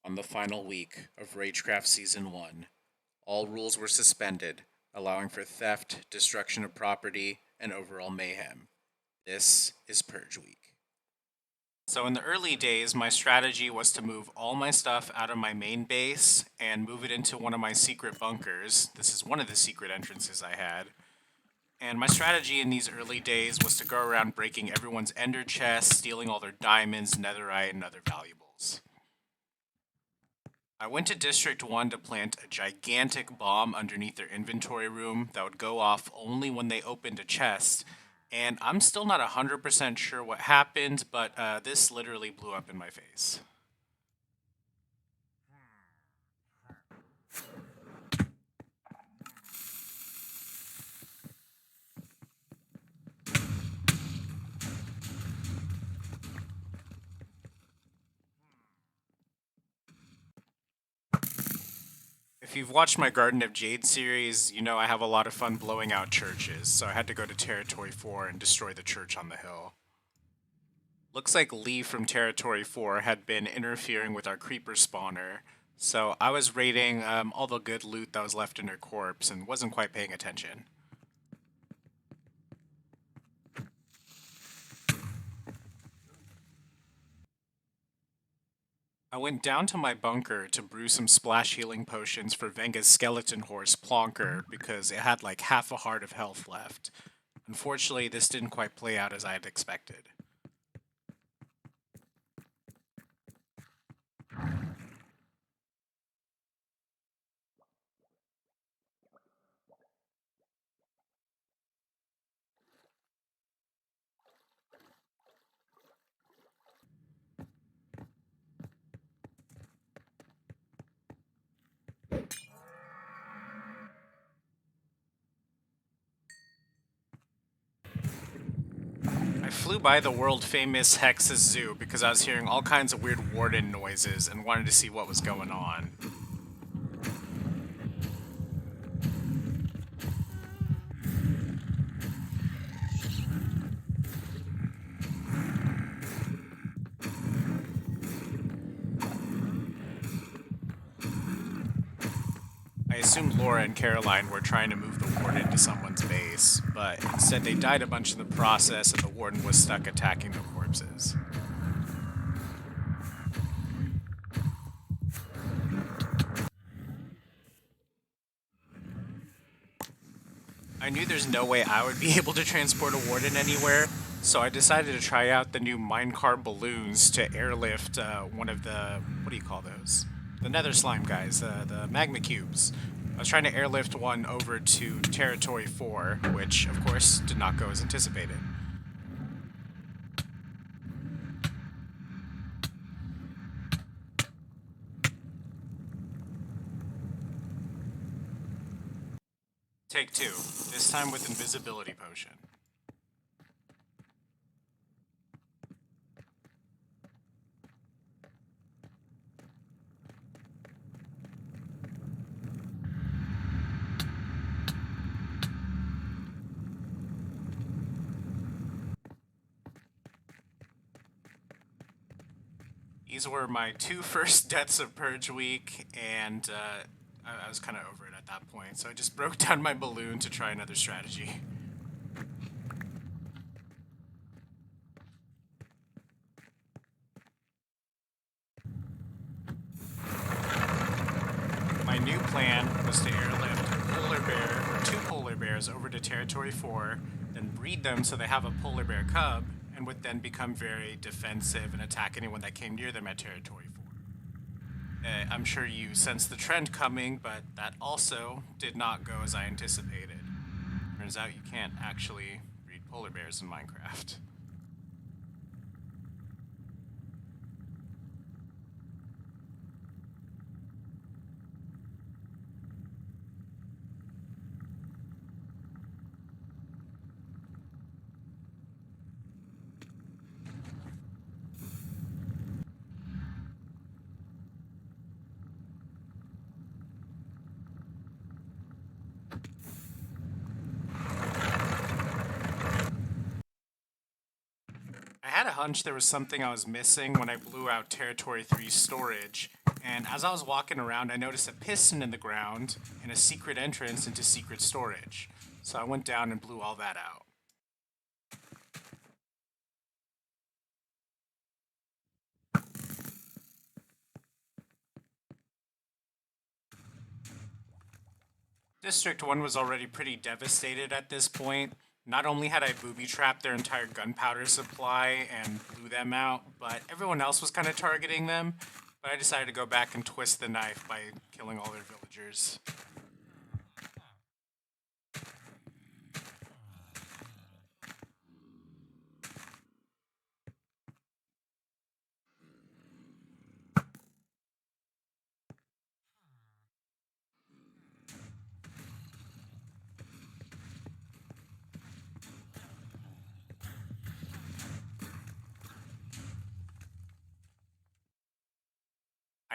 On the final week of Ragecraft Season 1, all rules were suspended, allowing for theft, destruction of property, and overall mayhem. This is Purge Week. So, in the early days, my strategy was to move all my stuff out of my main base and move it into one of my secret bunkers. This is one of the secret entrances I had. And my strategy in these early days was to go around breaking everyone's ender chests, stealing all their diamonds, netherite, and other valuables. I went to District 1 to plant a gigantic bomb underneath their inventory room that would go off only when they opened a chest. And I'm still not 100% sure what happened, but this literally blew up in my face. If you've watched my Garden of Jade series, you know I have a lot of fun blowing out churches, so I had to go to Territory 4 and destroy the church on the hill. Looks like Lee from Territory 4 had been interfering with our creeper spawner, so I was raiding all the good loot that was left in her corpse and wasn't quite paying attention. I went down to my bunker to brew some splash healing potions for Venga's skeleton horse, Plonker, because it had like half a heart of health left. Unfortunately, this didn't quite play out as I had expected. I flew by the world famous Hex's Zoo because I was hearing all kinds of weird warden noises and wanted to see what was going on. I assumed Laura and Caroline were trying to move the warden to someone's base, but instead they died a bunch in the process and the warden was stuck attacking the corpses. I knew there's no way I would be able to transport a warden anywhere, so I decided to try out the new minecart balloons to airlift one of the, what do you call those? The nether slime guys, the magma cubes. I was trying to airlift one over to Territory 4, which, of course, did not go as anticipated. Take 2, this time with invisibility potion. These were my 2 first deaths of Purge Week, and I was kind of over it at that point, so I just broke down my balloon to try another strategy. My new plan was to airlift a polar bear, or 2 polar bears, over to Territory 4, then breed them so they have a polar bear cub, and would then become very defensive and attack anyone that came near them at Territory 4. I'm sure you sensed the trend coming, but that also did not go as I anticipated. Turns out you can't actually breed polar bears in Minecraft. had a hunch there was something I was missing when I blew out Territory 3 storage, and as I was walking around, I noticed a piston in the ground and a secret entrance into secret storage. So I went down and blew all that out. District 1 was already pretty devastated at this point. Not only had I booby trapped their entire gunpowder supply and blew them out, but everyone else was kind of targeting them. But I decided to go back and twist the knife by killing all their villagers.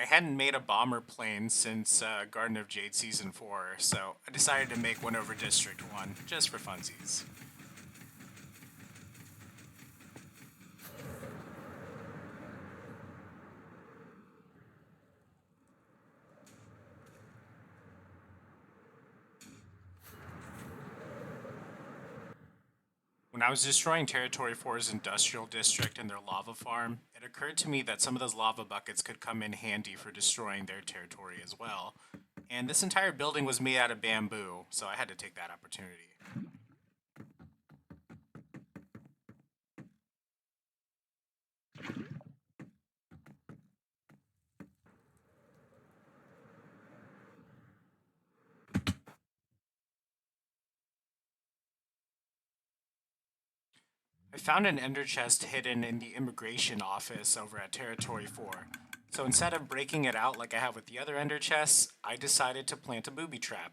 I hadn't made a bomber plane since Garden of Jade Season 4, so I decided to make one over District 1, just for funsies. When I was destroying Territory 4's industrial district and their lava farm, it occurred to me that some of those lava buckets could come in handy for destroying their territory as well. And this entire building was made out of bamboo, so I had to take that opportunity. I found an ender chest hidden in the immigration office over at Territory 4. So instead of breaking it out like I have with the other ender chests, I decided to plant a booby trap.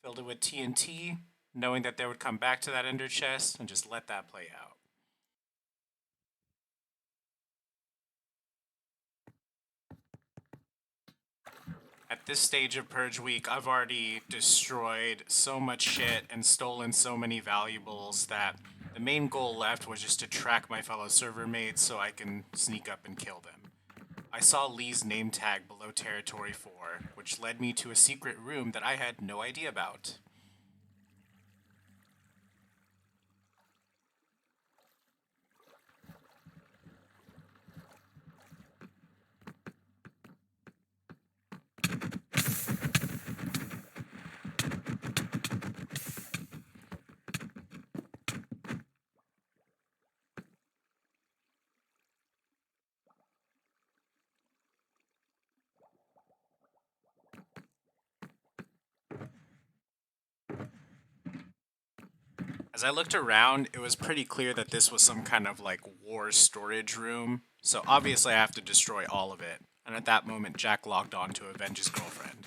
Filled it with TNT, knowing that they would come back to that ender chest, and just let that play out. At this stage of Purge Week, I've already destroyed so much shit and stolen so many valuables that the main goal left was just to track my fellow server mates so I can sneak up and kill them. I saw Lee's name tag below Territory 4, which led me to a secret room that I had no idea about. As I looked around, it was pretty clear that this was some kind of like war storage room, so obviously I have to destroy all of it. And at that moment, Jack logged on to avenge his girlfriend.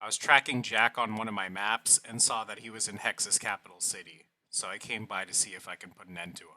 I was tracking Jack on one of my maps and saw that he was in Hex's capital city, so I came by to see if I can put an end to him.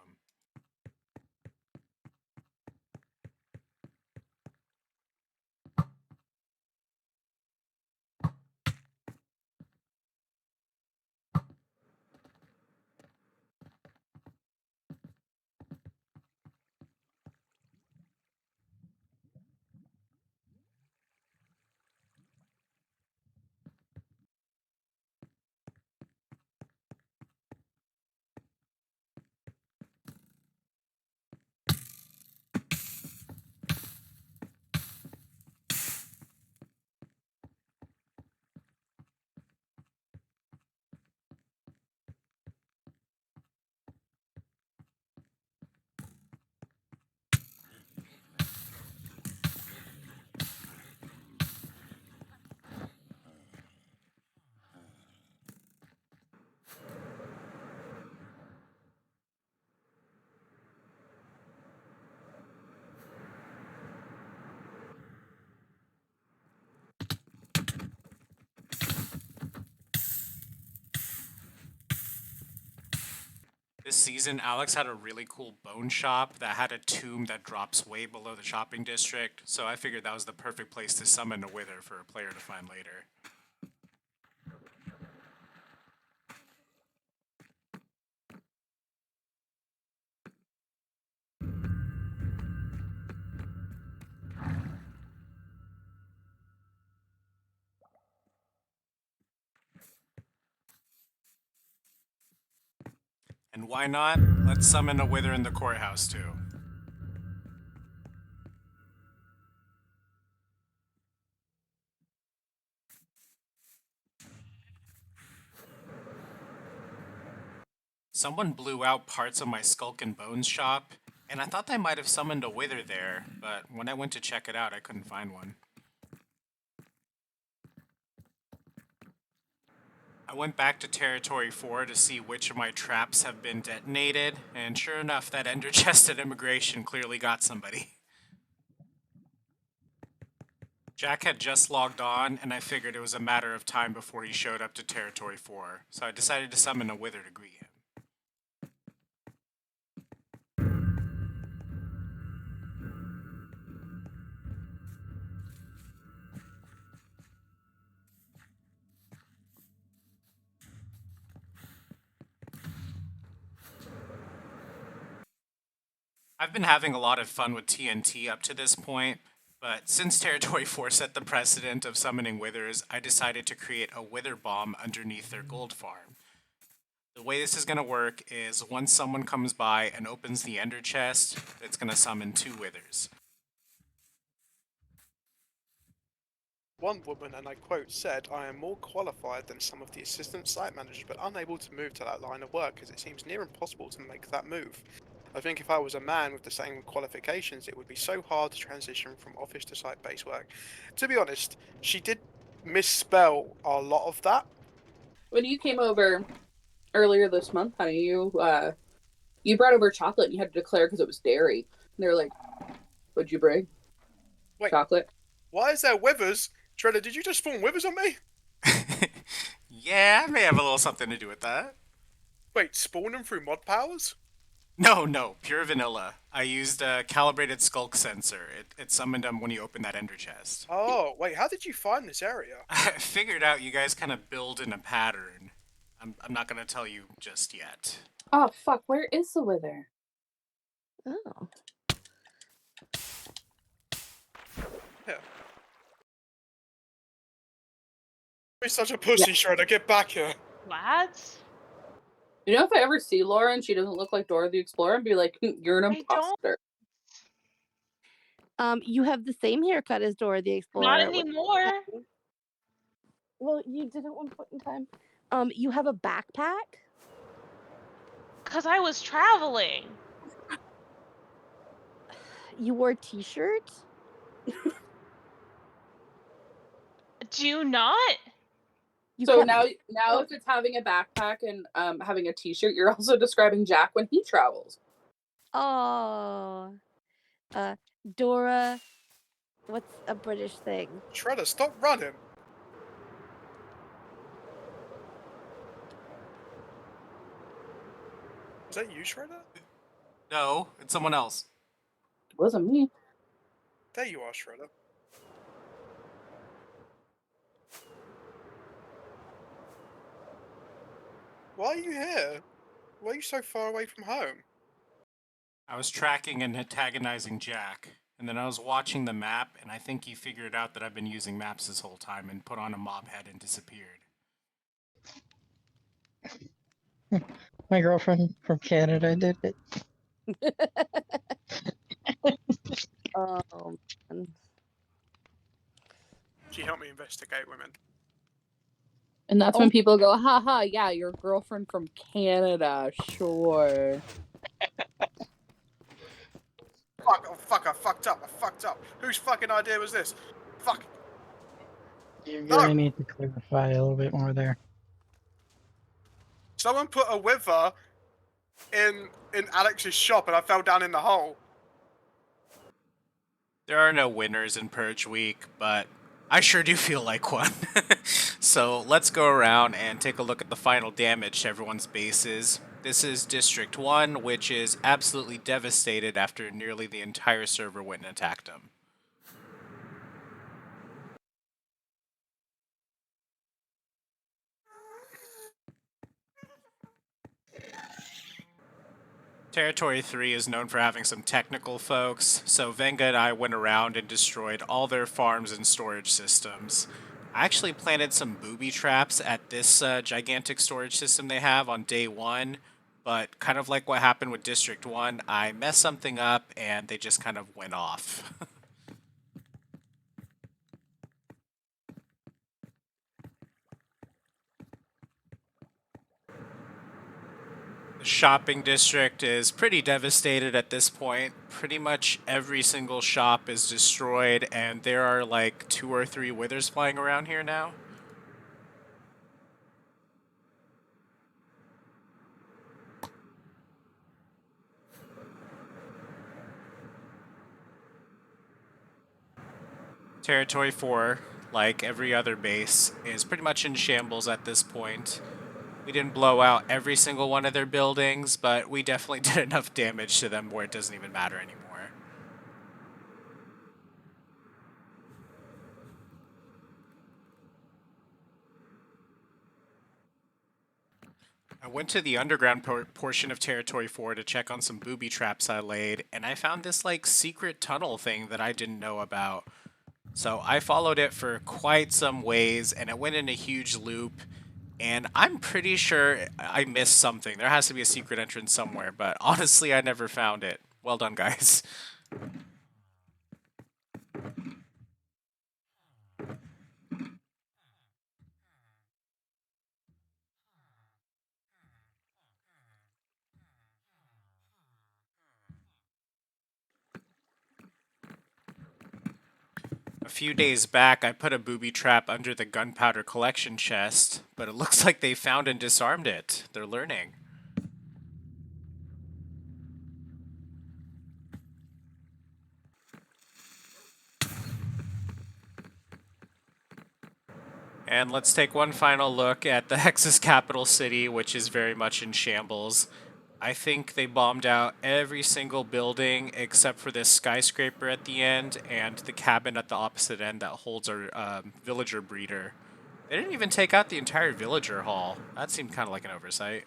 This season, Alex had a really cool bone shop that had a tomb that drops way below the shopping district, so I figured that was the perfect place to summon a wither for a player to find later. And why not? Let's summon a wither in the courthouse too. Someone blew out parts of my Skulk and Bones shop, and I thought I might have summoned a wither there, but when I went to check it out, I couldn't find one. I went back to Territory 4 to see which of my traps have been detonated, and sure enough, that ender chest at immigration clearly got somebody. Jack had just logged on, and I figured it was a matter of time before he showed up to Territory 4, so I decided to summon a wither to greet him. I've been having a lot of fun with TNT up to this point, but since Territory 4 set the precedent of summoning withers, I decided to create a wither bomb underneath their gold farm. The way this is going to work is once someone comes by and opens the ender chest, it's going to summon 2 withers. One woman, and I quote, said, "I am more qualified than some of the assistant site managers, but unable to move to that line of work as it seems near impossible to make that move. I think if I was a man with the same qualifications, it would be so hard to transition from office to site-based work." To be honest, she did misspell a lot of that. When you came over earlier this month, honey, you brought over chocolate and you had to declare because it was dairy. And they were like, "What'd you bring?" Wait. Chocolate. Why is there withers? Shredder, did you just spawn withers on me? Yeah, I may have a little something to do with that. Wait, spawn them through mod powers? No, pure vanilla. I used a calibrated skulk sensor. It summoned them when you opened that ender chest. Oh, wait, how did you find this area? I figured out you guys kind of build in a pattern. I'm not going to tell you just yet. Oh, fuck, where is the wither? Oh. Yeah. You're such a pussy, Shredder, get back here. Lads? You know, if I ever see Laura and she doesn't look like Dora the Explorer, I'd be like, "You're an I don't. imposter." You have the same haircut as Dora the Explorer. Not anymore. Well, you did at one point in time. You have a backpack? Because I was traveling. You wore a t-shirt? Do you not? So now if it's having a backpack and having a t-shirt, you're also describing Jack when he travels. Oh. Dora, what's a British thing? Shredder, stop running. Is that you, Shredder? No, it's someone else. It wasn't me. There you are, Shredder. Why are you here? Why are you so far away from home? I was tracking and antagonizing Jack, and then I was watching the map, and I think he figured out that I've been using maps this whole time and put on a mob head and disappeared. My girlfriend from Canada did it. Oh, man. She helped me investigate women. And that's when people go, "Ha, yeah, your girlfriend from Canada, sure." Fuck, I fucked up. Whose fucking idea was this? Fuck. You No. really need to clarify a little bit more there. Someone put a wither in Alex's shop and I fell down in the hole. There are no winners in Purge Week, but I sure do feel like one. So let's go around and take a look at the final damage to everyone's bases. This is District 1, which is absolutely devastated after nearly the entire server went and attacked them. Territory 3 is known for having some technical folks, so Venga and I went around and destroyed all their farms and storage systems. I actually planted some booby traps at this gigantic storage system they have on day 1, but kind of like what happened with District 1, I messed something up and they just kind of went off. The shopping district is pretty devastated at this point. Pretty much every single shop is destroyed, and there are like 2 or 3 withers flying around here now. Territory 4, like every other base, is pretty much in shambles at this point. We didn't blow out every single one of their buildings, but we definitely did enough damage to them where it doesn't even matter anymore. I went to the underground portion of Territory 4 to check on some booby traps I laid, and I found this like secret tunnel thing that I didn't know about. So I followed it for quite some ways, and it went in a huge loop, and I'm pretty sure I missed something. There has to be a secret entrance somewhere, but honestly, I never found it. Well done, guys. A few days back, I put a booby trap under the gunpowder collection chest, but it looks like they found and disarmed it. They're learning. And let's take one final look at the Hexus capital city, which is very much in shambles. I think they bombed out every single building except for this skyscraper at the end and the cabin at the opposite end that holds our villager breeder. They didn't even take out the entire villager hall. That seemed kind of like an oversight.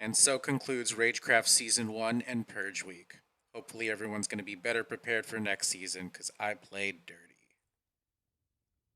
And so concludes Ragecraft Season 1 and Purge Week. Hopefully everyone's going to be better prepared for next season, because I played dirt.